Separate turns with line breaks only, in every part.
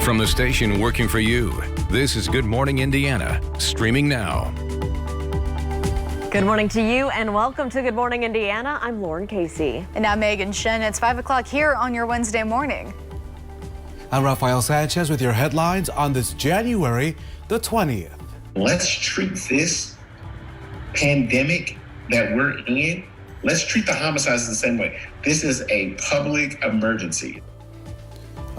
From the station working for you, this is Good Morning Indiana, streaming now.
Good morning to you and welcome to Good Morning Indiana. I'm Lauren Casey.
And I'm Megan Shen. It's 5 o'clock here on your Wednesday morning.
I'm Rafael Sanchez with your headlines on this January the 20th.
Let's treat this pandemic that we're in, let's treat the homicides the same way. This is a public emergency.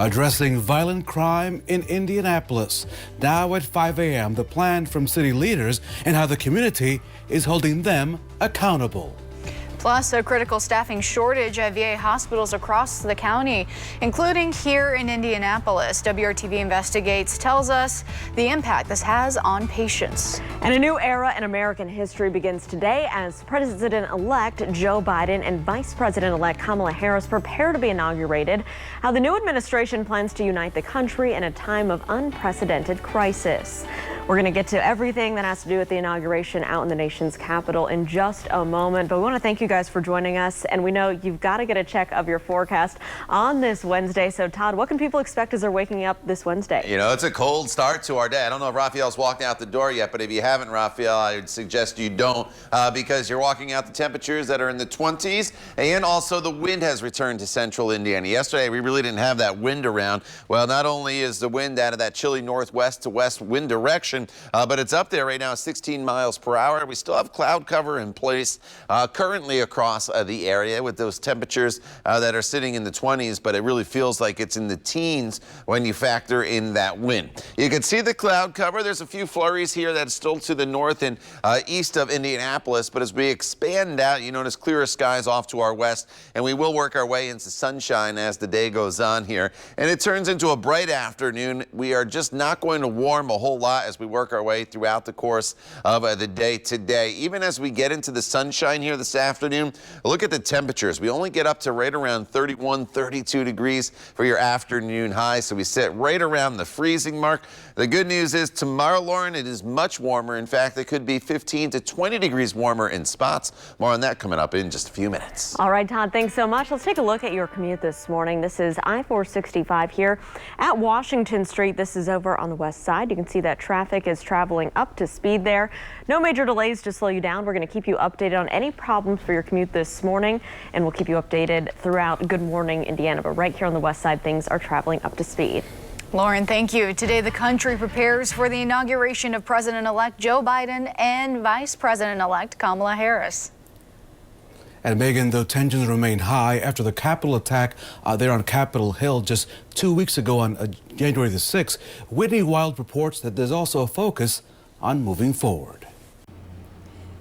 Addressing violent crime in Indianapolis. Now at 5 a.m., the plan from city leaders and how the community is holding them accountable.
Plus, a critical staffing shortage at VA hospitals across the county, including here in Indianapolis. WRTV Investigates tells us the impact this has on patients.
And a new era in American history begins today as President-elect Joe Biden and Vice President-elect Kamala Harris prepare to be inaugurated. How the new administration plans to unite the country in a time of unprecedented crisis. We're going to get to everything that has to do with the inauguration out in the nation's capital in just a moment. But we want to thank you guys for joining us. And we know you've got to get a check of your forecast on this Wednesday. So, Todd, what can people expect as they're waking up this Wednesday?
You know, it's a cold start to our day. I don't know if Raphael's walked out the door yet, but if you haven't, Raphael, I would suggest you don't because you're walking out the temperatures that are in the 20s. And also the wind has returned to central Indiana. Yesterday, we really didn't have that wind around. Well, not only is the wind out of that chilly northwest to west wind direction, but it's up there right now, 16 miles per hour. We still have cloud cover in place currently across the area with those temperatures that are sitting in the 20s, but it really feels like it's in the teens when you factor in that wind. You can see the cloud cover. There's a few flurries here that's still to the north and east of Indianapolis, but as we expand out, you notice clearer skies off to our west, and we will work our way into sunshine as the day goes on here. And it turns into a bright afternoon. We are just not going to warm a whole lot as we work our way throughout the course of the day today. Even as we get into the sunshine here this afternoon, look at the temperatures. We only get up to right around 31, 32 degrees for your afternoon high, so we sit right around the freezing mark. The good news is tomorrow, Lauren, it is much warmer. In fact, it could be 15 to 20 degrees warmer in spots. More on that coming up in just a few minutes.
All right, Todd, thanks so much. Let's take a look at your commute this morning. This is I-465 here at Washington Street. This is over on the west side. You can see that traffic is traveling up to speed there. No major delays to slow you down. We're going to keep you updated on any problems for your commute this morning, and we'll keep you updated throughout Good Morning Indiana. But right here on the west side, things are traveling up to speed.
Lauren, thank you. Today, the country prepares for the inauguration of President-elect Joe Biden and Vice President-elect Kamala Harris.
And Megan, though tensions remain high after the Capitol attack there on Capitol Hill just 2 weeks ago on January the 6th, Whitney Wild reports that there's also a focus on moving forward.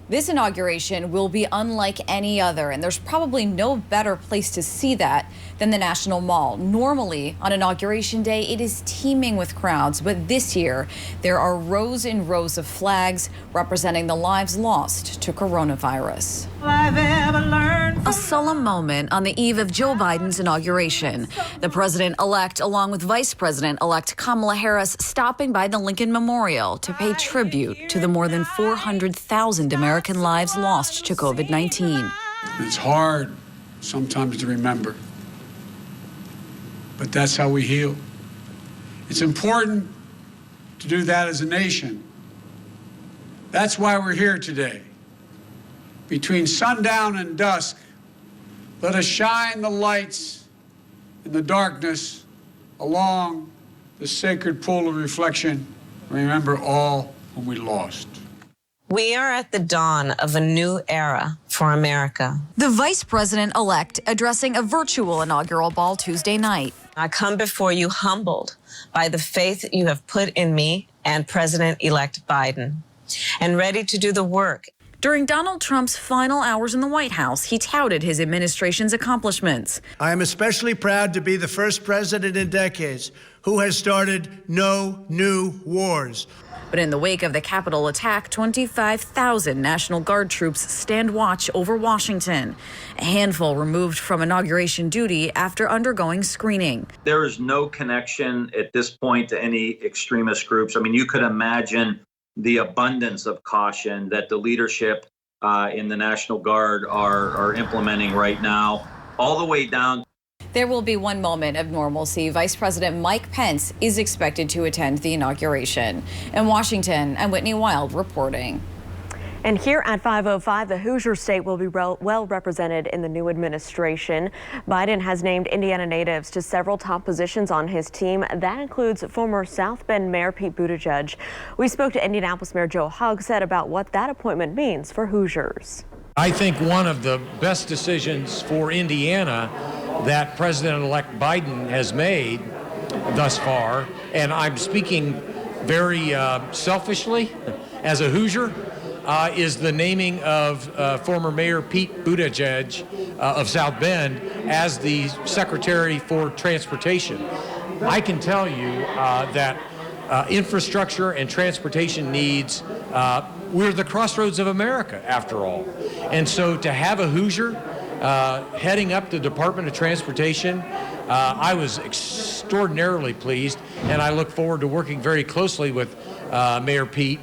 This inauguration will be unlike any other, and there's probably no better place to see that than the National Mall. Normally, on Inauguration Day, it is teeming with crowds, but this year, there are rows and rows of flags representing the lives lost to coronavirus. A solemn moment on the eve of Joe Biden's inauguration. The president-elect, along with Vice President-elect Kamala Harris, stopping by the Lincoln Memorial to pay tribute to the more than 400,000 American lives lost to COVID-19.
It's hard sometimes to remember, but that's how we heal. It's important to do that as a nation. That's why we're here today. Between sundown and dusk, let us shine the lights in the darkness along the sacred pool of reflection. Remember all whom we lost.
We are at the dawn of a new era for America.
The Vice President-elect addressing a virtual inaugural ball Tuesday night.
I come before you humbled by the faith you have put in me and President-elect Biden, and ready to do the work.
During Donald Trump's final hours in the White House, he touted his administration's accomplishments.
I am especially proud to be the first president in decades who has started no new wars.
But in the wake of the Capitol attack, 25,000 National Guard troops stand watch over Washington, a handful removed from inauguration duty after undergoing screening.
There is no connection at this point to any extremist groups. I mean, you could imagine the abundance of caution that the leadership in the National Guard are implementing right now, all the way down.
There will be one moment of normalcy. Vice President Mike Pence is expected to attend the inauguration. In Washington, I'm Whitney Wild reporting.
And here at 5:05, the Hoosier State will be well represented in the new administration. Biden has named Indiana natives to several top positions on his team. That includes former South Bend Mayor Pete Buttigieg. We spoke to Indianapolis Mayor Joe Hogsett about what that appointment means for Hoosiers.
I think one of the best decisions for Indiana that President-elect Biden has made thus far, and I'm speaking very selfishly as a Hoosier, is the naming of former Mayor Pete Buttigieg of South Bend as the Secretary for Transportation. I can tell you that infrastructure and transportation needs, we're the crossroads of America, after all. And so to have a Hoosier heading up the Department of Transportation, I was extraordinarily pleased, and I look forward to working very closely with Mayor Pete.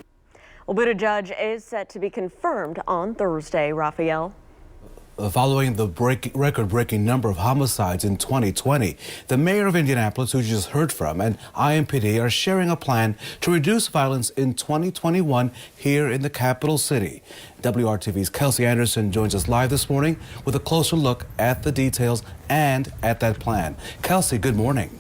Well, Buttigieg is set to be confirmed on Thursday. Raphael.
Following the record-breaking number of homicides in 2020, the mayor of Indianapolis, who you just heard from, and IMPD are sharing a plan to reduce violence in 2021 here in the capital city. WRTV's Kelsey Anderson joins us live this morning with a closer look at the details and at that plan. Kelsey, good morning.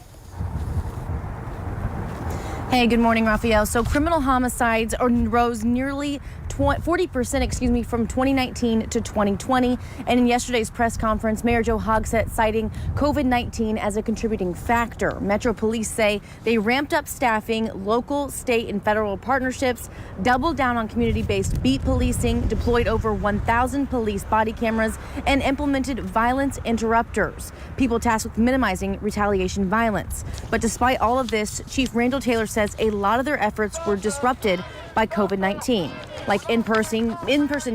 Hey, good morning, Raphael. So criminal homicides rose nearly 40%, from 2019 to 2020. And in yesterday's press conference, Mayor Joe Hogsett citing COVID-19 as a contributing factor. Metro Police say they ramped up staffing, local, state, and federal partnerships, doubled down on community-based beat policing, deployed over 1,000 police body cameras, and implemented violence interrupters, people tasked with minimizing retaliation violence. But despite all of this, Chief Randall Taylor says a lot of their efforts were disrupted by COVID-19, like in-person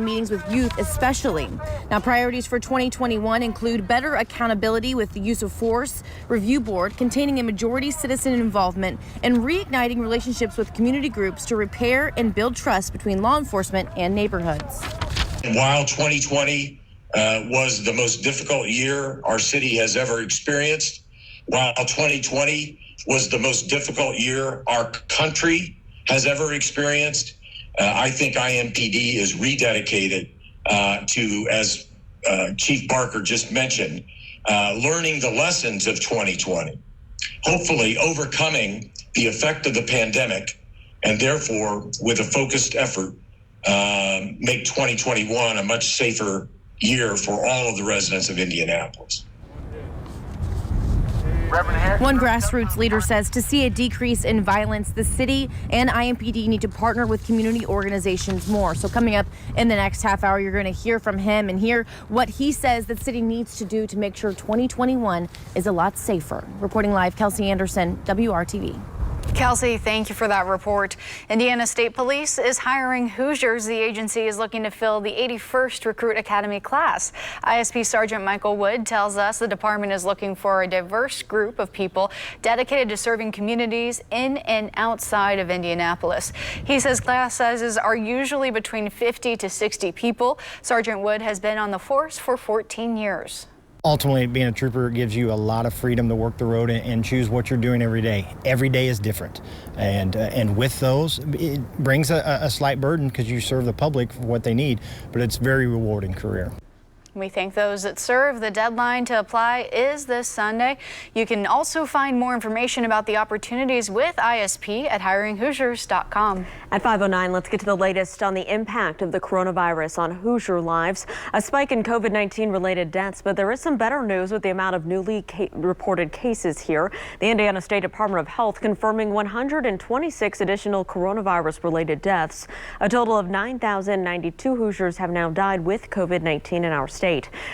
meetings with youth especially. Now, priorities for 2021 include better accountability with the use of force, review board containing a majority citizen involvement, and reigniting relationships with community groups to repair and build trust between law enforcement and neighborhoods.
While 2020 was the most difficult year our city has ever experienced, while 2020 was the most difficult year our country has ever experienced, I think IMPD is rededicated to, as Chief Barker just mentioned, learning the lessons of 2020, hopefully overcoming the effect of the pandemic, and therefore, with a focused effort, make 2021 a much safer year for all of the residents of Indianapolis.
One grassroots leader says to see a decrease in violence, the city and IMPD need to partner with community organizations more. So coming up in the next half hour, you're going to hear from him and hear what he says the city needs to do to make sure 2021 is a lot safer. Reporting live, Kelsey Anderson, WRTV.
Kelsey, thank you for that report. Indiana State Police is hiring Hoosiers. The agency is looking to fill the 81st Recruit Academy class. ISP Sergeant Michael Wood tells us the department is looking for a diverse group of people dedicated to serving communities in and outside of Indianapolis. He says class sizes are usually between 50 to 60 people. Sergeant Wood has been on the force for 14 years.
Ultimately, being a trooper gives you a lot of freedom to work the road and choose what you're doing every day. Every day is different. And with those, it brings a slight burden because you serve the public for what they need, but it's a very rewarding career.
We thank those that serve. The deadline to apply is this Sunday. You can also find more information about the opportunities with ISP at hiringhoosiers.com.
At 5:09, let's get to the latest on the impact of the coronavirus on Hoosier lives. A spike in COVID-19 related deaths, but there is some better news with the amount of newly reported cases here. The Indiana State Department of Health confirming 126 additional coronavirus related deaths. A total of 9,092 Hoosiers have now died with COVID-19 in our state.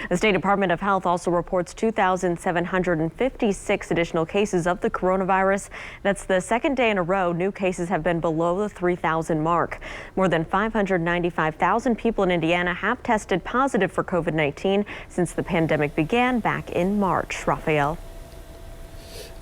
The State Department of Health also reports 2,756 additional cases of the coronavirus. That's the second day in a row new cases have been below the 3,000 mark. More than 595,000 people in Indiana have tested positive for COVID-19 since the pandemic began back in March. Raphael.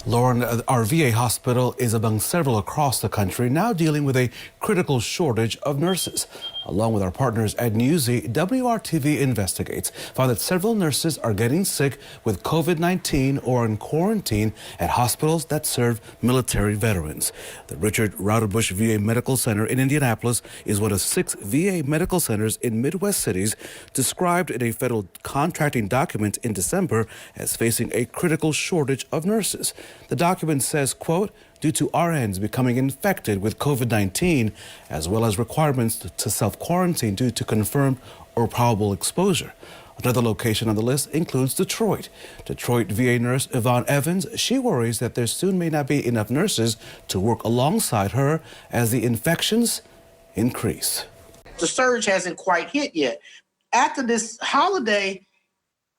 Lauren, our VA hospital is among several across the country now dealing with a critical shortage of nurses. Along with our partners at Newsy, WRTV Investigates found that several nurses are getting sick with COVID-19 or in quarantine at hospitals that serve military veterans. The Richard Rauterbush VA Medical Center in Indianapolis is one of 6 VA medical centers in Midwest cities described in a federal contracting document in December as facing a critical shortage of nurses. The document says, quote, due to RNs becoming infected with COVID-19, as well as requirements to self-quarantine due to confirmed or probable exposure. Another location on the list includes Detroit. Detroit VA nurse Yvonne Evans, she worries that there soon may not be enough nurses to work alongside her as the infections increase.
The surge hasn't quite hit yet. After this holiday,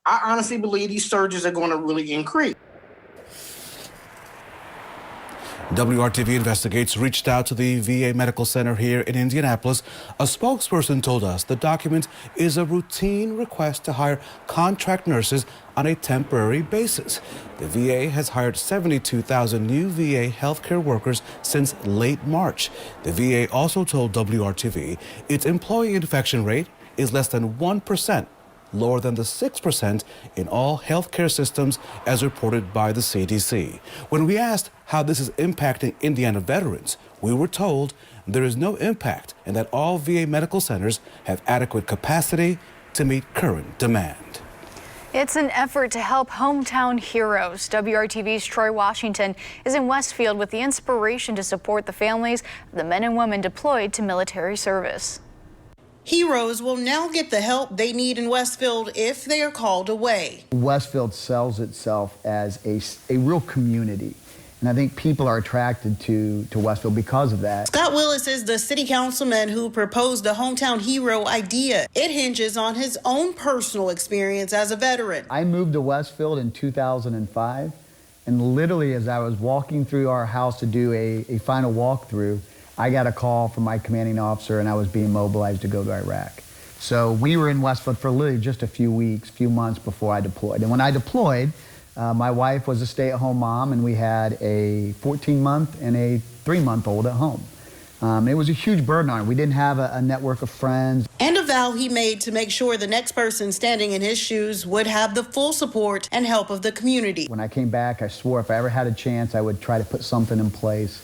I honestly believe these surges are going to really increase.
WRTV Investigates reached out to the VA Medical Center here in Indianapolis. A spokesperson told us the document is a routine request to hire contract nurses on a temporary basis. The VA has hired 72,000 new VA healthcare workers since late March. The VA also told WRTV its employee infection rate is less than 1%. Lower than the 6% in all healthcare systems as reported by the CDC. When we asked how this is impacting Indiana veterans, we were told there is no impact and that all VA medical centers have adequate capacity to meet current demand.
It's an effort to help hometown heroes. WRTV's Troy Washington is in Westfield with the inspiration to support the families of the men and women deployed to military service.
Heroes will now get the help they need in Westfield if they are called away.
Westfield sells itself as a real community, and I think people are attracted to Westfield because of that.
Scott Willis is the city councilman who proposed the hometown hero idea. It hinges on his own personal experience as a veteran.
I moved to Westfield in 2005, and literally as I was walking through our house to do a final walkthrough, I got a call from my commanding officer and I was being mobilized to go to Iraq. So we were in Westfield for literally just a few months before I deployed. And when I deployed, my wife was a stay-at-home mom and we had a 14-month and a 3-month-old at home. It was a huge burden on her. We didn't have a network of friends.
And a vow he made to make sure the next person standing in his shoes would have the full support and help of the community.
When I came back, I swore if I ever had a chance, I would try to put something in place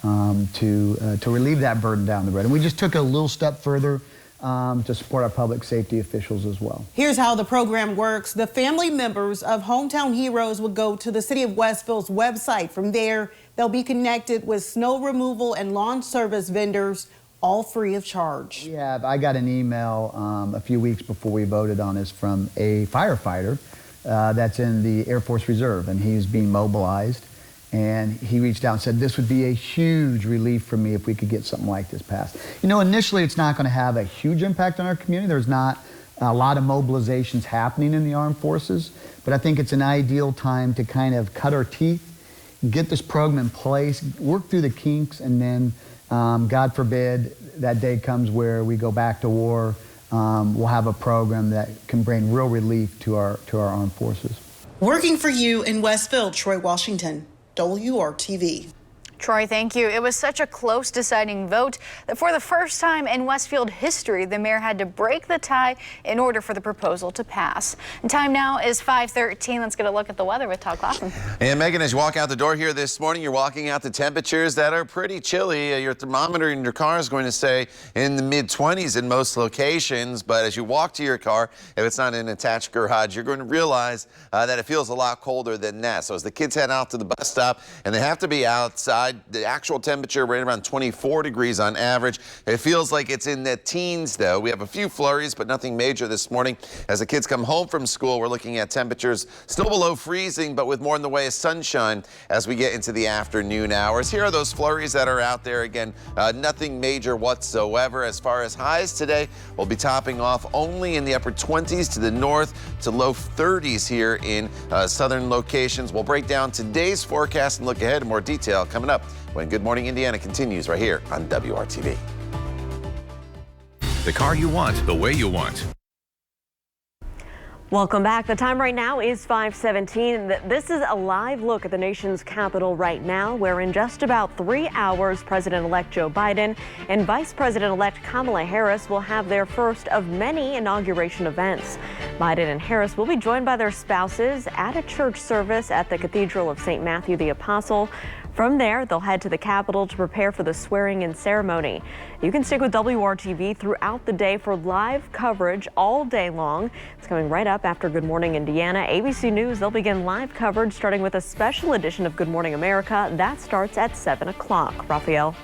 to relieve that burden down the road. And we just took it a little step further to support our public safety officials as well.
Here's how the program works. The family members of hometown heroes would go to the City of Westville's website. From there, they'll be connected with snow removal and lawn service vendors, all free of charge.
Yeah, I got an email a few weeks before we voted on this from a firefighter that's in the Air Force Reserve, and he's being mobilized. And he reached out and said, this would be a huge relief for me if we could get something like this passed. You know, initially it's not going to have a huge impact on our community. There's not a lot of mobilizations happening in the armed forces, but I think it's an ideal time to kind of cut our teeth, get this program in place, work through the kinks, and then, God forbid, that day comes where we go back to war, we'll have a program that can bring real relief to our armed forces.
Working for you in Westfield, Troy Washington, WRTV.
Troy, thank you. It was such a close deciding vote that for the first time in Westfield history, the mayor had to break the tie in order for the proposal to pass. And time now is 5:13. Let's get a look at the weather with Todd Clausen.
And Megan, as you walk out the door here this morning, you're walking out to temperatures that are pretty chilly. Your thermometer in your car is going to say in the mid-20s in most locations. But as you walk to your car, if it's not in an attached garage, you're going to realize that it feels a lot colder than that. So as the kids head out to the bus stop and they have to be outside, the actual temperature right around 24 degrees on average. It feels like it's in the teens, though. We have a few flurries, but nothing major this morning. As the kids come home from school, we're looking at temperatures still below freezing, but with more in the way of sunshine as we get into the afternoon hours. Here are those flurries that are out there. Again, nothing major whatsoever. As far as highs today, we'll be topping off only in the upper 20s to the north to low 30s here in southern locations. We'll break down today's forecast and look ahead in more detail coming up when Good Morning Indiana continues right here on WRTV.
The car you want, the way you want.
Welcome back. The time right now is 5:17. This is a live look at the nation's capital right now, where in just about 3 hours, President-elect Joe Biden and Vice President-elect Kamala Harris will have their first of many inauguration events. Biden and Harris will be joined by their spouses at a church service at the Cathedral of St. Matthew the Apostle. From there, they'll head to the Capitol to prepare for the swearing-in ceremony. You can stick with WRTV throughout the day for live coverage all day long. It's coming right up after Good Morning Indiana. ABC News, they'll begin live coverage starting with a special edition of Good Morning America. That starts at 7 o'clock. Raphael.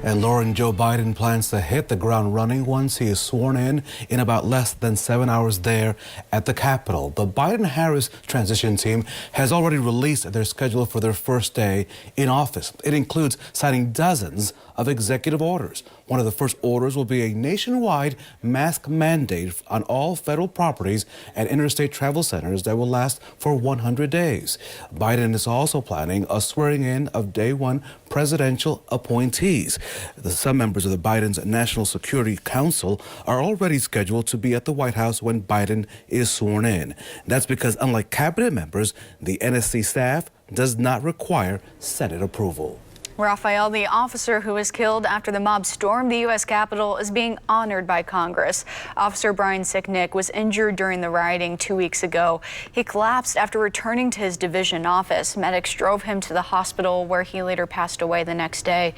And Lauren, Joe Biden plans to hit the ground running once he is sworn in about less than 7 hours there at the Capitol. The Biden-Harris transition team has already released their schedule for their first day in office. It includes signing dozens of executive orders. One of the first orders will be a nationwide mask mandate on all federal properties and interstate travel centers that will last for 100 days. Biden is also planning a swearing in of day one presidential appointees. Some members of the Biden's National Security Council are already scheduled to be at the White House when Biden is sworn in. That's because, unlike cabinet members, the NSC staff does not require Senate approval.
Raphael, the officer who was killed after the mob stormed the U.S. Capitol, is being honored by Congress. Officer Brian Sicknick was injured during the rioting 2 weeks ago. He collapsed after returning to his division office. Medics drove him to the hospital, where he later passed away the next day.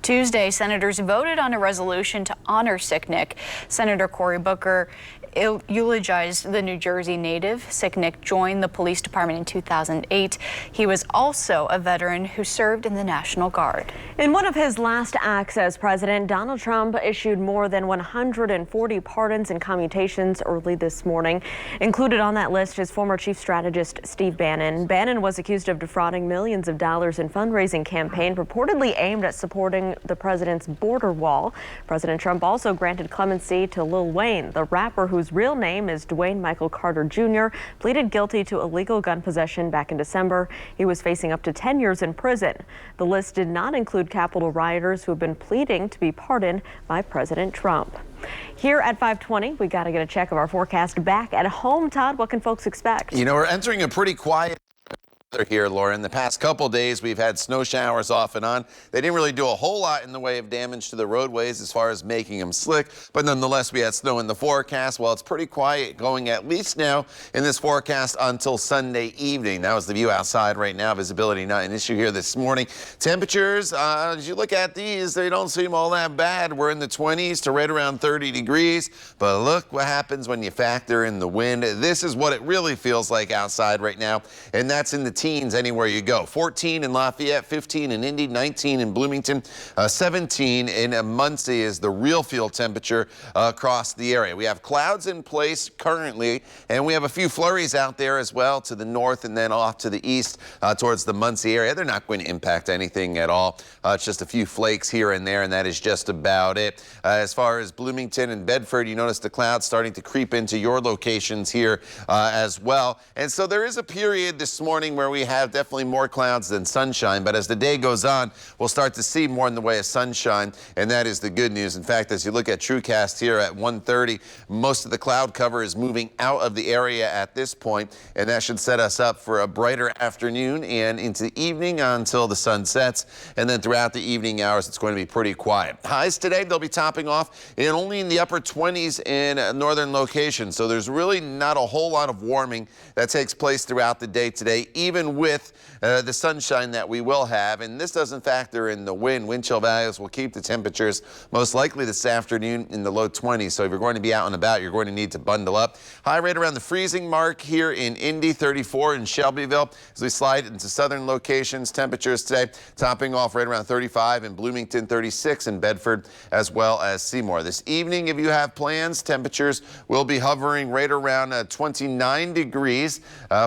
Tuesday, senators voted on a resolution to honor Sicknick. Senator Cory Booker eulogized the New Jersey native. Sicknick joined the police department in 2008. He was also a veteran who served in the National Guard.
In one of his last acts as president, Donald Trump issued more than 140 pardons and commutations early this morning. Included on that list is former chief strategist Steve Bannon. Bannon was accused of defrauding millions of dollars in fundraising campaign purportedly aimed at supporting the president's border wall. President Trump also granted clemency to Lil Wayne, the rapper whose real name is Dwayne Michael Carter Jr., pleaded guilty to illegal gun possession back in December. He was facing up to 10 years in prison. The list did not include Capitol rioters who have been pleading to be pardoned by President Trump. Here at 5:20, we got to get a check of our forecast back at home. Todd, what can folks expect?
You know, we're entering a pretty quiet here, Lauren. The past couple days, we've had snow showers off and on. They didn't really do a whole lot in the way of damage to the roadways as far as making them slick, but nonetheless, we had snow in the forecast. Well, it's pretty quiet going at least now in this forecast until Sunday evening. That was the view outside right now. Visibility not an issue here this morning. Temperatures, as you look at these, they don't seem all that bad. We're in the 20s to right around 30 degrees, but look what happens when you factor in the wind. This is what it really feels like outside right now, and that's in the teens anywhere you go. 14 in Lafayette, 15 in Indy, 19 in Bloomington, 17 in Muncie is the real field temperature across the area. We have clouds in place currently, and we have a few flurries out there as well to the north and then off to the east towards the Muncie area. They're not going to impact anything at all. It's just a few flakes here and there, and that is just about it. As far as Bloomington and Bedford, you notice the clouds starting to creep into your locations here as well. And so there is a period this morning where we have definitely more clouds than sunshine, but as the day goes on, we'll start to see more in the way of sunshine, and that is the good news. In fact, as you look at TrueCast here at 1:30, most of the cloud cover is moving out of the area at this point, and that should set us up for a brighter afternoon and into the evening until the sun sets, and then throughout the evening hours, it's going to be pretty quiet. Highs today, they'll be topping off in only in the upper 20s in northern locations, so there's really not a whole lot of warming that takes place throughout the day today, even with the sunshine that we will have. And this doesn't factor in the wind. Wind chill values will keep the temperatures most likely this afternoon in the low 20s. So if you're going to be out and about, you're going to need to bundle up. High rate around the freezing mark here in Indy, 34 in Shelbyville. As we slide into southern locations, temperatures today topping off right around 35 in Bloomington, 36 in Bedford, as well as Seymour. This evening, if you have plans, temperatures will be hovering right around 29 degrees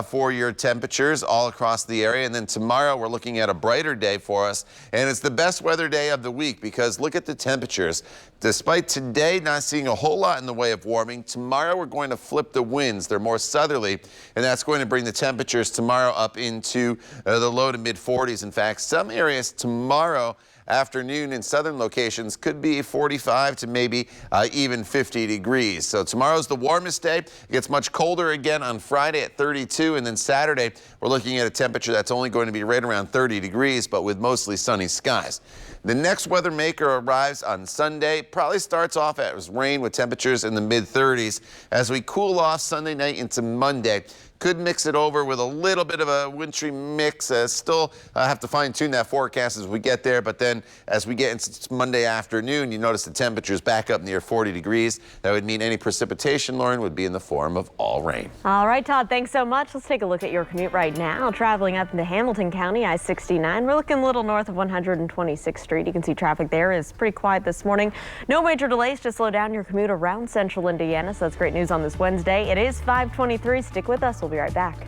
for your temperatures all across the area. And then tomorrow we're looking at a brighter day for us, and it's the best weather day of the week because look at the temperatures. Despite today not seeing a whole lot in the way of warming, tomorrow we're going to flip the winds. They're more southerly, and that's going to bring the temperatures tomorrow up into the low to mid 40s. In fact, some areas tomorrow afternoon in southern locations could be 45 to maybe even 50 degrees. So tomorrow's the warmest day. It gets much colder again on Friday at 32, and then Saturday we're looking at a temperature that's only going to be right around 30 degrees, but with mostly sunny skies. The next weather maker arrives on Sunday. Probably starts off as rain with temperatures in the mid-30s. As we cool off Sunday night into Monday, could mix it over with a little bit of a wintry mix. Still have to fine-tune that forecast as we get there, but then as we get into Monday afternoon, you notice the temperatures back up near 40 degrees. That would mean any precipitation, Lauren, would be in the form of all rain.
All right, Todd, thanks so much. Let's take a look at your commute right now. Traveling up into Hamilton County, I-69. We're looking a little north of 126th Street. You can see traffic there is pretty quiet this morning. No major delays to slow down your commute around central Indiana, so that's great news on this Wednesday. It is 5:23. Stick with us. We'll be right back.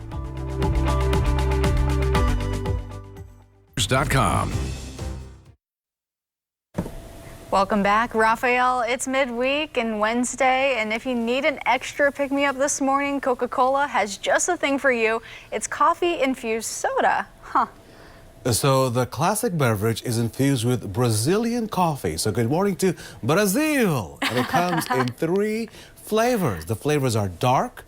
.com.
Welcome back, Raphael. It's midweek and Wednesday, and if you need an extra pick-me-up this morning, Coca-Cola has just the thing for you. It's coffee-infused soda.
So the classic beverage is infused with Brazilian coffee. So good morning to Brazil. And it comes in 3 flavors. The flavors are dark,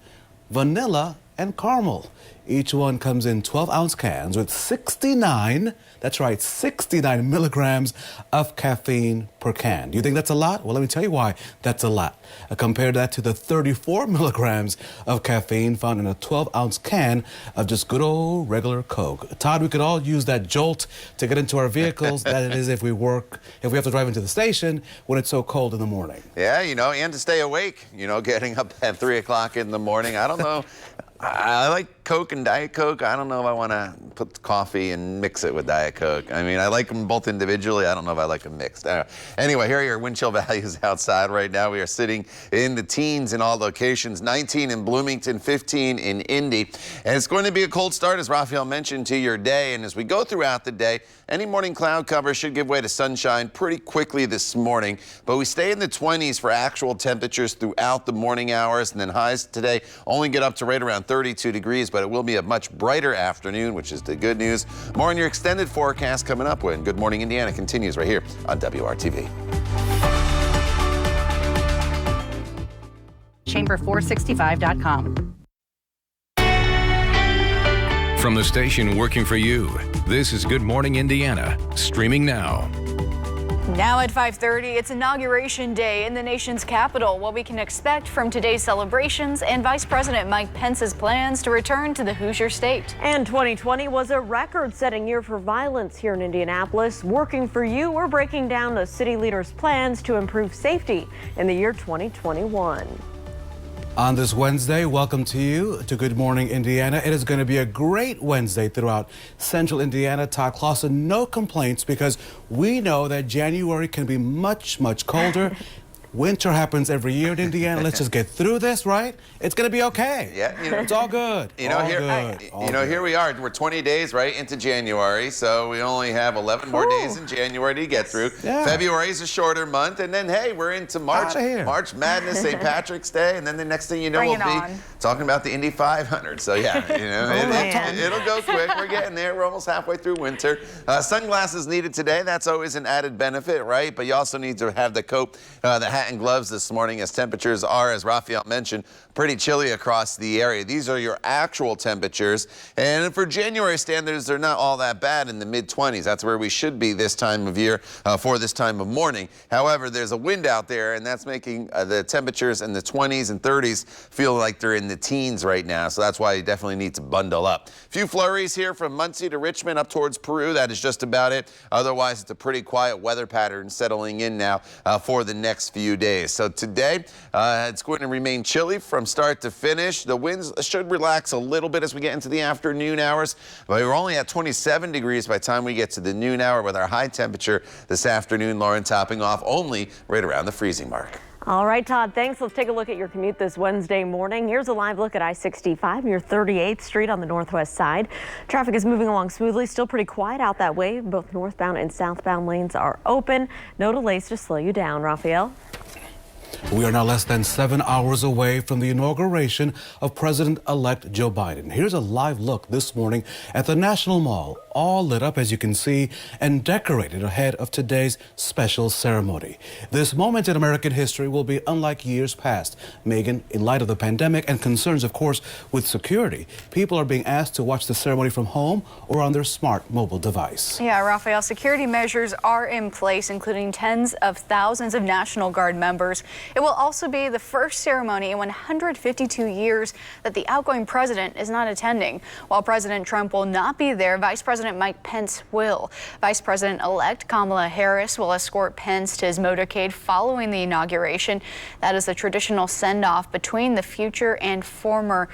vanilla, and caramel. Each one comes in 12-ounce cans with 69, that's right, 69 milligrams of caffeine per can. Do you think that's a lot? Well, let me tell you why that's a lot. Compare that to the 34 milligrams of caffeine found in a 12-ounce can of just good old regular Coke. Todd, we could all use that jolt to get into our vehicles. That it is if we have to drive into the station when it's so cold in the morning.
Yeah, and to stay awake, getting up at 3 o'clock in the morning. I don't know. I like Coke and Diet Coke. I don't know if I want to put coffee and mix it with Diet Coke. I mean, I like them both individually. I don't know if I like them mixed. Anyway, here are your wind chill values outside right now. We are sitting in the teens in all locations, 19 in Bloomington, 15 in Indy. And it's going to be a cold start, as Raphael mentioned, to your day. And as we go throughout the day, any morning cloud cover should give way to sunshine pretty quickly this morning. But we stay in the 20s for actual temperatures throughout the morning hours. And then highs today only get up to right around 32 degrees, but it will be a much brighter afternoon, which is the good news. More on your extended forecast coming up when Good Morning Indiana continues right here on WRTV.
Chamber465.com.
From the station working for you, this is Good Morning Indiana, streaming now.
Now at 5:30, it's Inauguration Day in the nation's capital. What we can expect from today's celebrations and Vice President Mike Pence's plans to return to the Hoosier State.
And 2020 was a record-setting year for violence here in Indianapolis. Working for you, we're breaking down the city leaders' plans to improve safety in the year 2021.
On this Wednesday, welcome to you to Good Morning Indiana. It is going to be a great Wednesday throughout central Indiana. Todd Clausen, no complaints because we know that January can be much, much colder. Winter happens every year in Indiana. Let's just get through this, right? It's going to be okay.
Yeah,
it's all good.
Here we are. We're 20 days right into January, so we only have 11 more days in January to get through. Yeah. February is a shorter month, and then hey, we're into March. March Madness, St. Patrick's Day, and then the next thing you know, we'll be talking about the Indy 500. So yeah, it'll go quick. We're getting there. We're almost halfway through winter. Sunglasses needed today. That's always an added benefit, right? But you also need to have the coat, the hat and gloves this morning, as temperatures are, as Raphael mentioned, pretty chilly across the area. These are your actual temperatures, and for January standards, they're not all that bad in the mid-20s. That's where we should be this time of year for this time of morning. However, there's a wind out there, and that's making the temperatures in the 20s and 30s feel like they're in the teens right now, so that's why you definitely need to bundle up. A few flurries here from Muncie to Richmond up towards Peru. That is just about it. Otherwise, it's a pretty quiet weather pattern settling in now for the next few days. So today, it's going to remain chilly from start to finish. The winds should relax a little bit as we get into the afternoon hours, but we're only at 27 degrees by the time we get to the noon hour, with our high temperature this afternoon, Lauren, topping off only right around the freezing mark.
All right, Todd, thanks. Let's take a look at your commute this Wednesday morning. Here's a live look at I-65 near 38th Street on the northwest side. Traffic is moving along smoothly, still pretty quiet out that way. Both northbound and southbound lanes are open. No delays to slow you down, Raphael.
We are now less than 7 hours away from the inauguration of President-elect Joe Biden. Here's a live look this morning at the National Mall. all lit up, as you can see, and decorated ahead of today's special ceremony. This moment in American history will be unlike years past. Megan, in light of the pandemic and concerns, of course, with security, people are being asked to watch the ceremony from home or on their smart mobile device.
Yeah, Raphael, security measures are in place, including tens of thousands of National Guard members. It will also be the first ceremony in 152 years that the outgoing president is not attending. While President Trump will not be there, Vice President Mike Pence will. Vice President-elect Kamala Harris will escort Pence to his motorcade following the inauguration. That is the traditional send-off between the future and former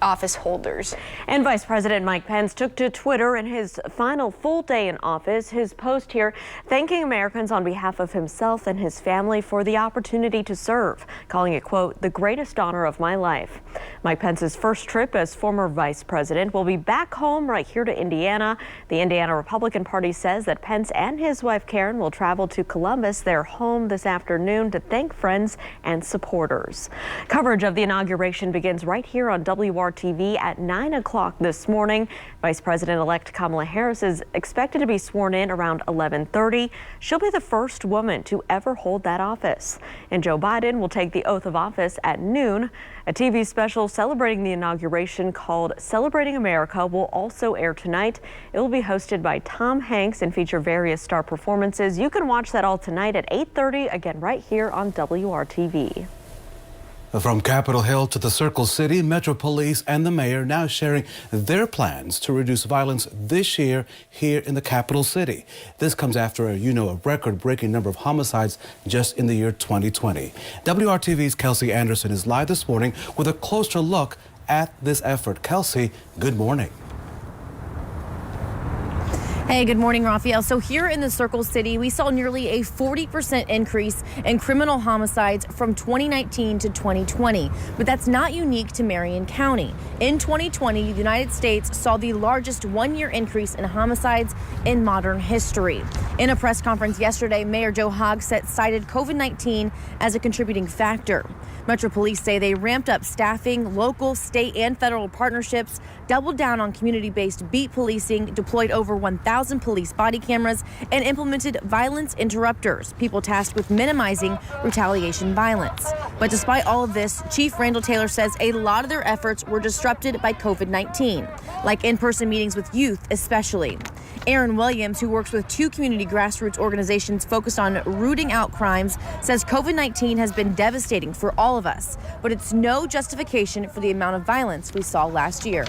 office holders.
And Vice President Mike Pence took to Twitter in his final full day in office. His post here thanking Americans on behalf of himself and his family for the opportunity to serve, calling it, quote, the greatest honor of my life. Mike Pence's first trip as former vice president will be back home right here to Indiana. The Indiana Republican Party says that Pence and his wife Karen will travel to Columbus, their home, this afternoon to thank friends and supporters. Coverage of the inauguration begins right here on WRTV at 9 o'clock this morning. Vice President-elect Kamala Harris is expected to be sworn in around 11:30. She'll be the first woman to ever hold that office. And Joe Biden will take the oath of office at noon. A TV special celebrating the inauguration called Celebrating America will also air tonight. It will be hosted by Tom Hanks and feature various star performances. You can watch that all tonight at 8:30, again right here on WRTV.
From Capitol Hill to the Circle City, Metro Police and the mayor now sharing their plans to reduce violence this year here in the capital city. This comes after a record-breaking number of homicides just in the year 2020. WRTV's Kelsey Anderson is live this morning with a closer look at this effort. Kelsey, good morning.
Hey, good morning, Raphael. So here in the Circle City, we saw nearly a 40% increase in criminal homicides from 2019 to 2020. But that's not unique to Marion County. In 2020, the United States saw the largest one-year increase in homicides in modern history. In a press conference yesterday, Mayor Joe Hogsett cited COVID-19 as a contributing factor. Metro Police say they ramped up staffing, local, state, and federal partnerships, doubled down on community-based beat policing, deployed over 1,000 police body cameras, and implemented violence interrupters, people tasked with minimizing retaliation violence. But despite all of this, Chief Randall Taylor says a lot of their efforts were disrupted by COVID-19, like in-person meetings with youth especially. Aaron Williams, who works with two community grassroots organizations focused on rooting out crimes, says COVID-19 has been devastating for all of us, but it's no justification for the amount of violence we saw last year.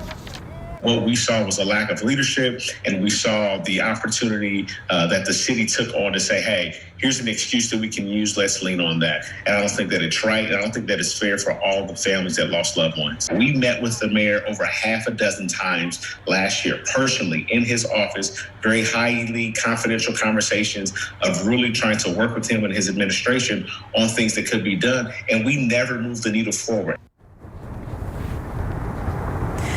What we saw was a lack of leadership, and we saw the opportunity that the city took on to say, hey, here's an excuse that we can use. Let's lean on that. And I don't think that it's right. And I don't think that it's fair for all the families that lost loved ones. We met with the mayor over half a dozen times last year, personally, in his office, very highly confidential conversations of really trying to work with him and his administration on things that could be done. And we never moved the needle forward.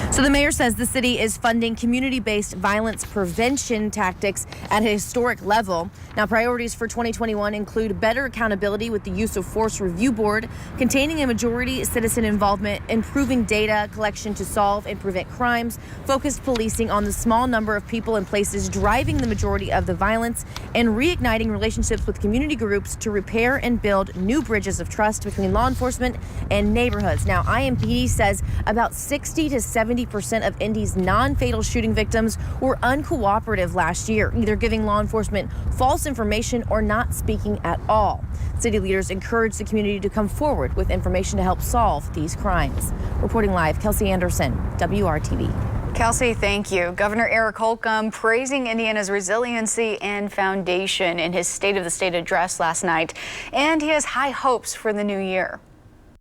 So the mayor says the city is funding community-based violence prevention tactics at a historic level. Now, priorities for 2021 include better accountability with the Use of Force Review Board, containing a majority citizen involvement, improving data collection to solve and prevent crimes, focused policing on the small number of people and places driving the majority of the violence, and reigniting relationships with community groups to repair and build new bridges of trust between law enforcement and neighborhoods. Now, IMPD says about 60 to 70% of Indy's non-fatal shooting victims were uncooperative last year, either giving law enforcement false information or not speaking at all. City leaders encourage the community to come forward with information to help solve these crimes. Reporting live, Kelsey Anderson, WRTV.
Kelsey, thank you. Governor Eric Holcomb praising Indiana's resiliency and foundation in his State of the State address last night, and he has high hopes for the new year.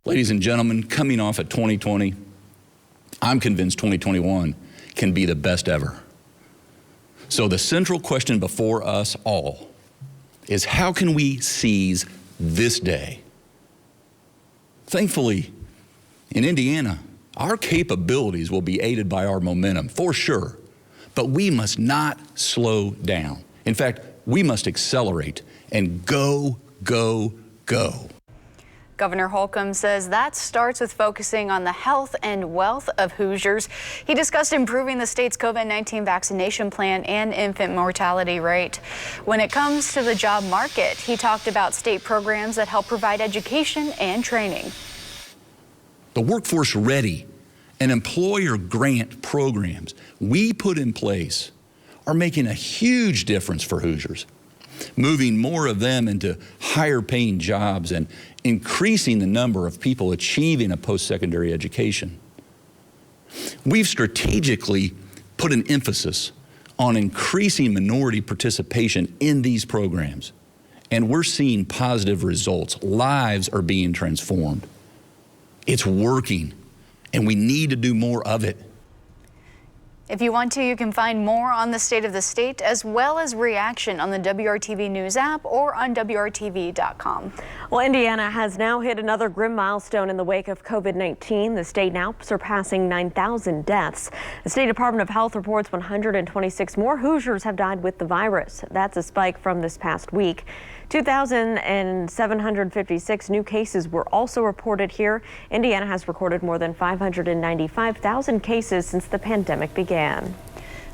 Ladies and gentlemen, coming off at 2020, I'm convinced 2021 can be the best ever. So the central question before us all is, how can we seize this day? Thankfully, in Indiana, our capabilities will be aided by our momentum, for sure, but we must not slow down. In fact, we must accelerate and go, go, go.
Governor Holcomb says that starts with focusing on the health and wealth of Hoosiers. He discussed improving the state's COVID-19 vaccination plan and infant mortality rate. When it comes to the job market, he talked about state programs that help provide education and training.
The Workforce Ready and employer grant programs we put in place are making a huge difference for Hoosiers, moving more of them into higher paying jobs and increasing the number of people achieving a post-secondary education. We've strategically put an emphasis on increasing minority participation in these programs, and we're seeing positive results. Lives are being transformed. It's working, and we need to do more of it.
If you want to, you can find more on the state of the state as well as reaction on the WRTV News app or on WRTV.com.
Well, Indiana has now hit another grim milestone in the wake of COVID-19. The state now surpassing 9,000 deaths. The State Department of Health reports 126 more Hoosiers have died with the virus. That's a spike from this past week. 2,756 new cases were also reported here. Indiana has recorded more than 595,000 cases since the pandemic began.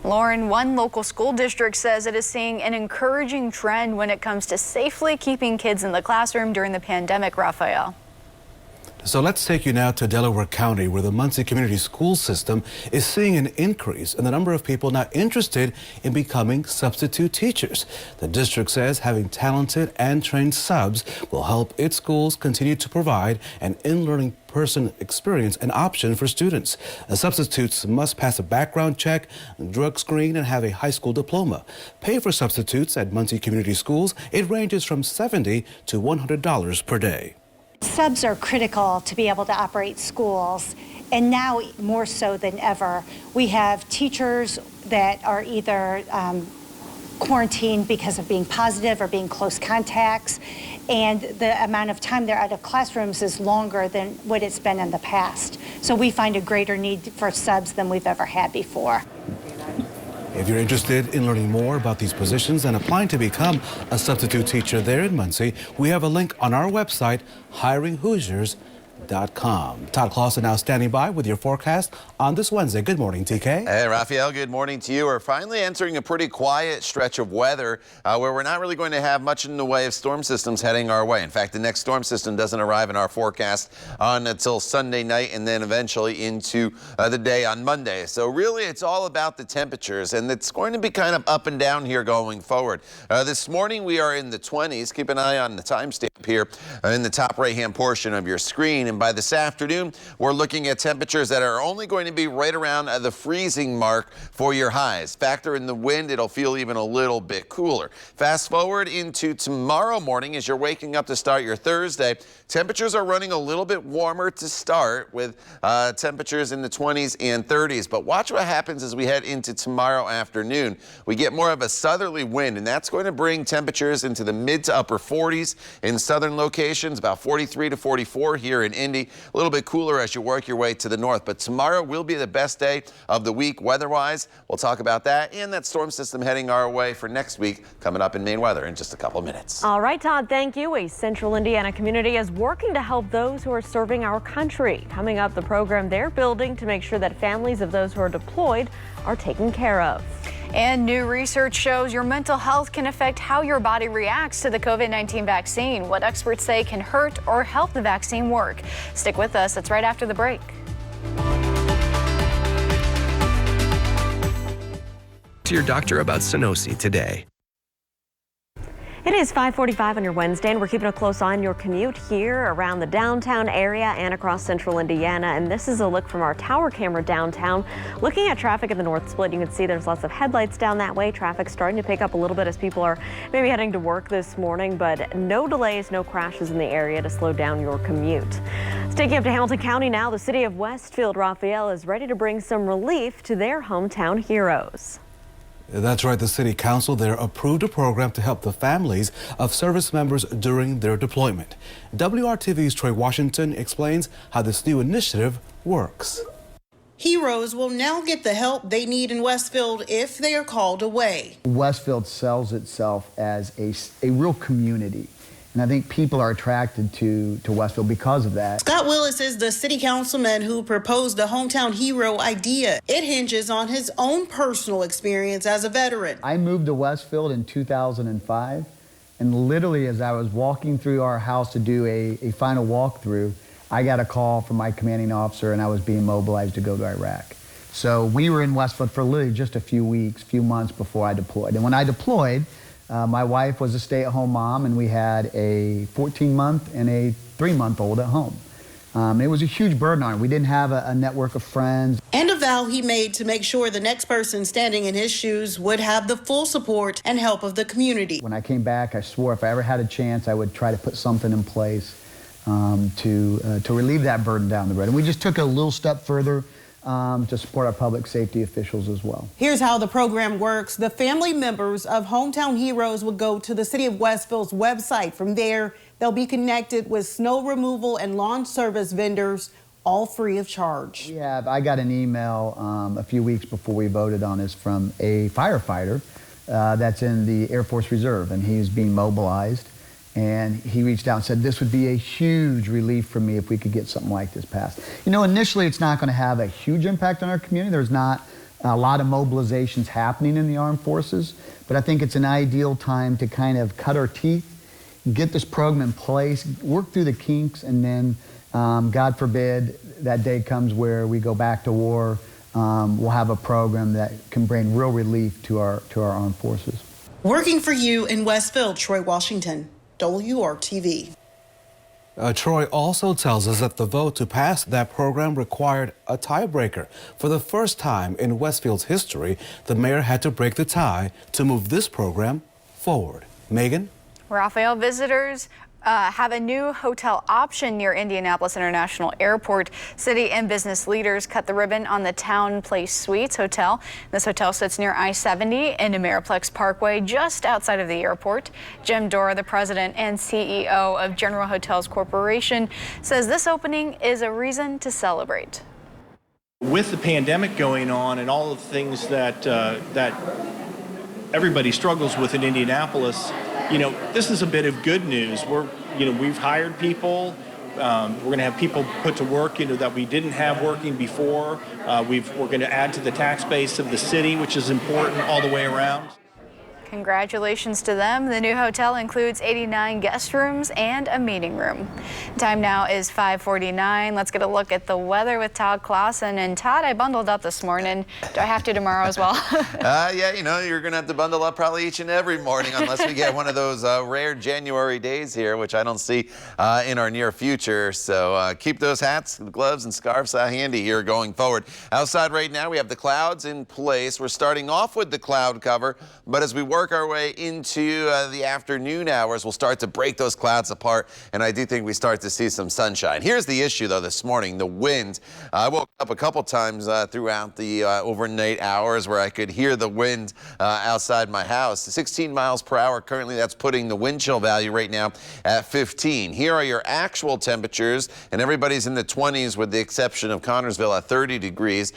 Lauren, one local school district says it is seeing an encouraging trend when it comes to safely keeping kids in the classroom during the pandemic. Raphael.
So let's take you now to Delaware County, where the Muncie Community School System is seeing an increase in the number of people now interested in becoming substitute teachers. The district says having talented and trained subs will help its schools continue to provide an in-learning person experience and option for students. Substitutes must pass a background check, drug screen, and have a high school diploma. Pay for substitutes at Muncie Community Schools, it ranges from $70 to $100 per day.
Subs are critical to be able to operate schools, and now more so than ever. We have teachers that are either quarantined because of being positive or being close contacts, and the amount of time they're out of classrooms is longer than what it's been in the past. So we find a greater need for subs than we've ever had before.
If you're interested in learning more about these positions and applying to become a substitute teacher there in Muncie, we have a link on our website, hiringhoosiers.com. Todd Clausen now standing by with your forecast on this Wednesday. Good morning, TK.
Hey, Raphael, good morning to you. We're finally entering a pretty quiet stretch of weather where we're not really going to have much in the way of storm systems heading our way. In fact, the next storm system doesn't arrive in our forecast until Sunday night and then eventually into the day on Monday. So really, it's all about the temperatures, and it's going to be kind of up and down here going forward. This morning, we are in the 20s. Keep an eye on the timestamp here in the top right-hand portion of your screen. And by this afternoon, we're looking at temperatures that are only going to be right around the freezing mark for your highs. Factor in the wind, it'll feel even a little bit cooler. Fast forward into tomorrow morning as you're waking up to start your Thursday. Temperatures are running a little bit warmer to start with temperatures in the 20s and 30s. But watch what happens as we head into tomorrow afternoon. We get more of a southerly wind, and that's going to bring temperatures into the mid to upper 40s in southern locations, about 43 to 44 here in Indy. A little bit cooler as you work your way to the north. But tomorrow will be the best day of the week weather-wise. We'll talk about that and that storm system heading our way for next week coming up in Maine weather in just a couple of minutes.
All right, Todd, thank you. A Central Indiana community is working to help those who are serving our country. Coming up, the program they're building to make sure that families of those who are deployed are taken care of.
And new research shows your mental health can affect how your body reacts to the COVID-19 vaccine. What experts say can hurt or help the vaccine work. Stick with us. It's right after the break.
To your doctor about Sunosi today.
It is 5:45 on your Wednesday, and we're keeping a close eye on your commute here around the downtown area and across central Indiana. And this is a look from our tower camera downtown. Looking at traffic in the North Split, you can see there's lots of headlights down that way. Traffic starting to pick up a little bit as people are maybe heading to work this morning, but no delays, no crashes in the area to slow down your commute. Taking up to Hamilton County now, the city of Westfield, Raphael, is ready to bring some relief to their hometown heroes.
That's right. The City Council there approved a program to help the families of service members during their deployment. WRTV's Troy Washington explains how this new initiative works.
Heroes will now get the help they need in Westfield if they are called away.
Westfield sells itself as a real community. And I think people are attracted to Westfield because of that.
Scott Willis is the city councilman who proposed the hometown hero idea. It hinges on his own personal experience as a veteran.
I moved to Westfield in 2005, and literally as I was walking through our house to do a final walkthrough, I got a call from my commanding officer and I was being mobilized to go to Iraq. So we were in Westfield for literally just a few months before I deployed. And when I deployed, my wife was a stay-at-home mom, and we had a 14-month and a 3-month-old at home. It was a huge burden on her. We didn't have a network of friends.
And a vow he made to make sure the next person standing in his shoes would have the full support and help of the community.
When I came back, I swore if I ever had a chance, I would try to put something in place to relieve that burden down the road. And we just took it a little step further to support our public safety officials as well.
Here's how the program works. The family members of hometown heroes would go to the City of Westfield's website. From there, they'll be connected with snow removal and lawn service vendors, all free of charge.
I got an email a few weeks before we voted on this from a firefighter that's in the Air Force Reserve, and he's being mobilized. And he reached out and said, this would be a huge relief for me if we could get something like this passed. You know, initially it's not going to have a huge impact on our community. There's not a lot of mobilizations happening in the armed forces, but I think it's an ideal time to kind of cut our teeth, get this program in place, work through the kinks, and then, God forbid, that day comes where we go back to war, we'll have a program that can bring real relief to our armed forces.
Working for you in Westfield, Troy Washington, WRTV.
Troy also tells us that the vote to pass that program required a tiebreaker. For the first time in Westfield's history, the mayor had to break the tie to move this program forward. Megan?
Raphael, visitors have a new hotel option near Indianapolis International Airport. City and business leaders cut the ribbon on the Town Place Suites Hotel. This hotel sits near I-70 in Ameriplex Parkway, just outside of the airport. Jim Dora, the president and CEO of General Hotels Corporation, says this opening is a reason to celebrate.
With the pandemic going on and all of the things that everybody struggles with in Indianapolis, you know, this is a bit of good news. We've hired people. We're going to have people put to work, that we didn't have working before. We're going to add to the tax base of the city, which is important all the way around.
Congratulations to them. The new hotel includes 89 guest rooms and a meeting room. Time now is 5:49. Let's get a look at the weather with Todd Clausen. And Todd, I bundled up this morning. Do I have to tomorrow as well?
Yeah, you're going to have to bundle up probably each and every morning unless we get one of those rare January days here, which I don't see in our near future. So keep those hats, gloves, and scarves handy here going forward. Outside right now, we have the clouds in place. We're starting off with the cloud cover, but as we work our way into the afternoon hours, we'll start to break those clouds apart, and I do think we start to see some sunshine. Here's the issue, though, this morning, the wind. I woke up a couple times throughout the overnight hours where I could hear the wind outside my house. 16 miles per hour. Currently, that's putting the wind chill value right now at 15. Here are your actual temperatures, and everybody's in the 20s with the exception of Connorsville at 30 degrees.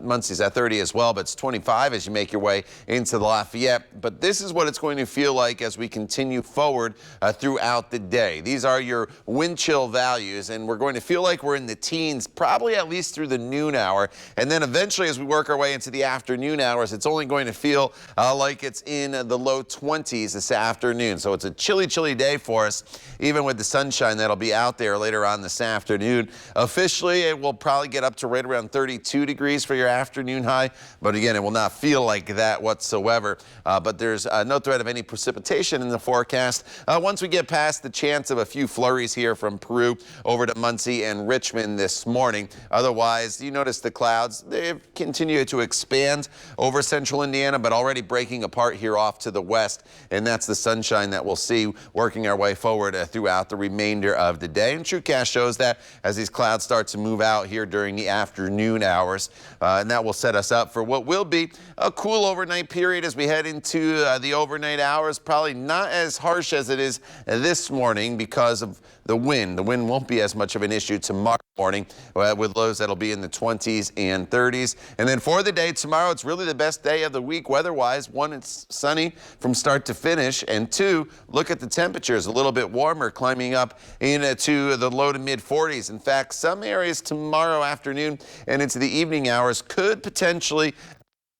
Muncie's at 30 as well, but it's 25 as you make your way into the Lafayette. But this is what it's going to feel like as we continue forward throughout the day. These are your wind chill values, and we're going to feel like we're in the teens probably at least through the noon hour. And then eventually as we work our way into the afternoon hours, it's only going to feel like it's in the low 20s this afternoon. So it's a chilly, chilly day for us, even with the sunshine that'll be out there later on this afternoon. Officially, it will probably get up to right around 32 degrees for your afternoon high. But again, it will not feel like that whatsoever. But there's no threat of any precipitation in the forecast. Once we get past the chance of a few flurries here from Peru over to Muncie and Richmond this morning. Otherwise, you notice the clouds, they've continued to expand over central Indiana, but already breaking apart here off to the west. And that's the sunshine that we'll see working our way forward throughout the remainder of the day. And TrueCast shows that as these clouds start to move out here during the afternoon hours. And that will set us up for what will be a cool overnight period as we head into into the overnight hours, probably not as harsh as it is this morning because of the wind. The wind won't be as much of an issue tomorrow morning with lows that'll be in the 20s and 30s. And then for the day tomorrow, it's really the best day of the week weather-wise. One, it's sunny from start to finish. And two, look at the temperatures, a little bit warmer, climbing up into the low to mid 40s. In fact, some areas tomorrow afternoon and into the evening hours could potentially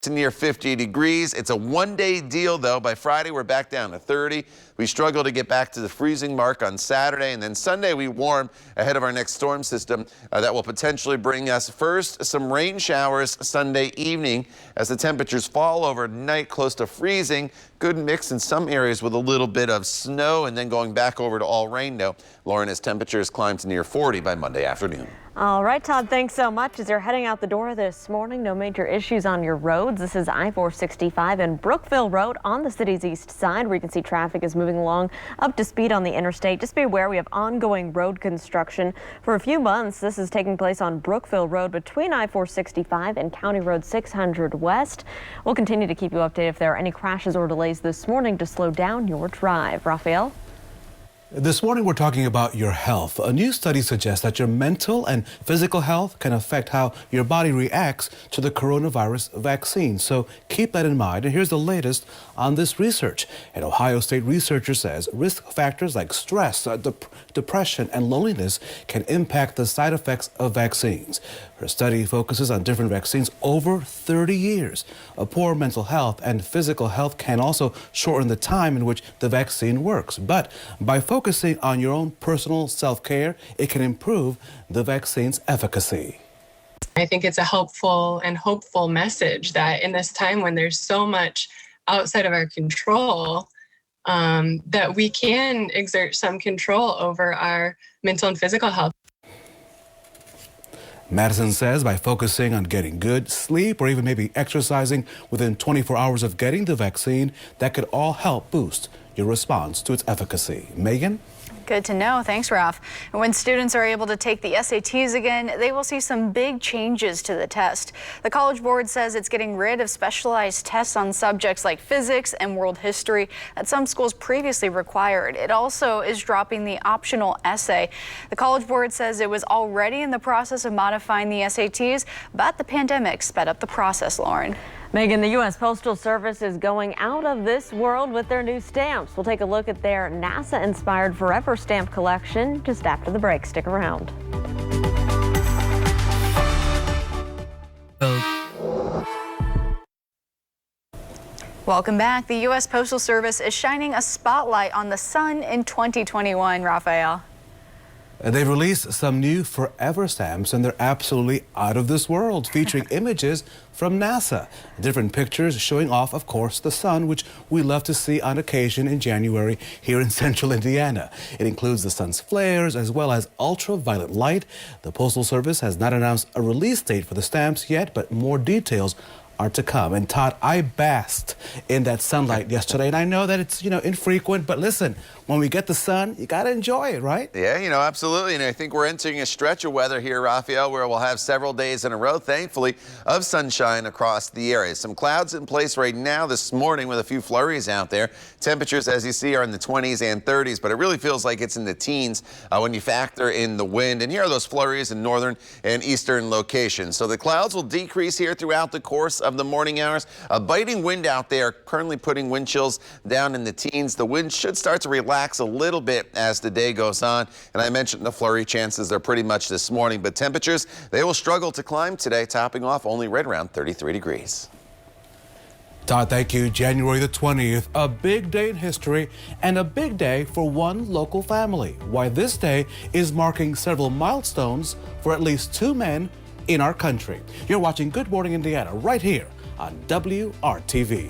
to near 50 degrees. It's a one-day deal, though. By Friday, we're back down to 30. We struggle to get back to the freezing mark on Saturday, and then Sunday we warm ahead of our next storm system that will potentially bring us first some rain showers Sunday evening as the temperatures fall overnight close to freezing. Good mix in some areas with a little bit of snow, and then going back over to all rain now. Lauren, as temperatures climb to near 40 by Monday afternoon.
All right, Todd, thanks so much. As you're heading out the door this morning, no major issues on your roads. This is I-465 and Brookville Road on the city's east side, where you can see traffic is moving along up to speed on the interstate. Just be aware we have ongoing road construction for a few months. This is taking place on Brookville Road between I-465 and County Road 600 West. We'll continue to keep you updated if there are any crashes or delays this morning to slow down your drive. Raphael?
This morning, we're talking about your health. A new study suggests that your mental and physical health can affect how your body reacts to the coronavirus vaccine. So keep that in mind. And here's the latest on this research. An Ohio State researcher says risk factors like stress, depression, and loneliness can impact the side effects of vaccines. Her study focuses on different vaccines over 30 years. A poor mental health and physical health can also shorten the time in which the vaccine works. But by focusing on your own personal self-care, it can improve the vaccine's efficacy.
I think it's a helpful and hopeful message that in this time when there's so much outside of our control, that we can exert some control over our mental and physical health.
Madison says by focusing on getting good sleep or even maybe exercising within 24 hours of getting the vaccine, that could all help boost your response to its efficacy. Megan?
Good to know. Thanks, Ralph. And when students are able to take the SATs again, they will see some big changes to the test. The College Board says it's getting rid of specialized tests on subjects like physics and world history that some schools previously required. It also is dropping the optional essay. The College Board says it was already in the process of modifying the SATs, but the pandemic sped up the process, Lauren.
Megan, the U.S. Postal Service is going out of this world with their new stamps. We'll take a look at their NASA-inspired Forever stamp collection just after the break. Stick around.
Welcome back. The U.S. Postal Service is shining a spotlight on the sun in 2021, Raphael.
They've released some new Forever stamps, and they're absolutely out of this world, featuring images from NASA. Different pictures showing off, of course, the sun, which we love to see on occasion in January here in central Indiana. It includes the sun's flares as well as ultraviolet light. The Postal Service has not announced a release date for the stamps yet, but more details are to come. And Todd, I basked in that sunlight yesterday, and I know that it's, infrequent, but listen, when we get the sun, you got to enjoy it, right?
Yeah, absolutely. And I think we're entering a stretch of weather here, Raphael, where we'll have several days in a row, thankfully, of sunshine across the area. Some clouds in place right now this morning with a few flurries out there. Temperatures, as you see, are in the 20s and 30s, but it really feels like it's in the teens when you factor in the wind. And here are those flurries in northern and eastern locations. So the clouds will decrease here throughout the course of the morning hours. A biting wind out there, currently putting wind chills down in the teens. The wind should start to relax a little bit as the day goes on. And I mentioned the flurry chances are pretty much this morning, but temperatures, they will struggle to climb today, topping off only right around 33 degrees.
Todd, thank you. January the 20th, a big day in history and a big day for one local family. Why this day is marking several milestones for at least two men in our country. You're watching Good Morning Indiana right here on WRTV.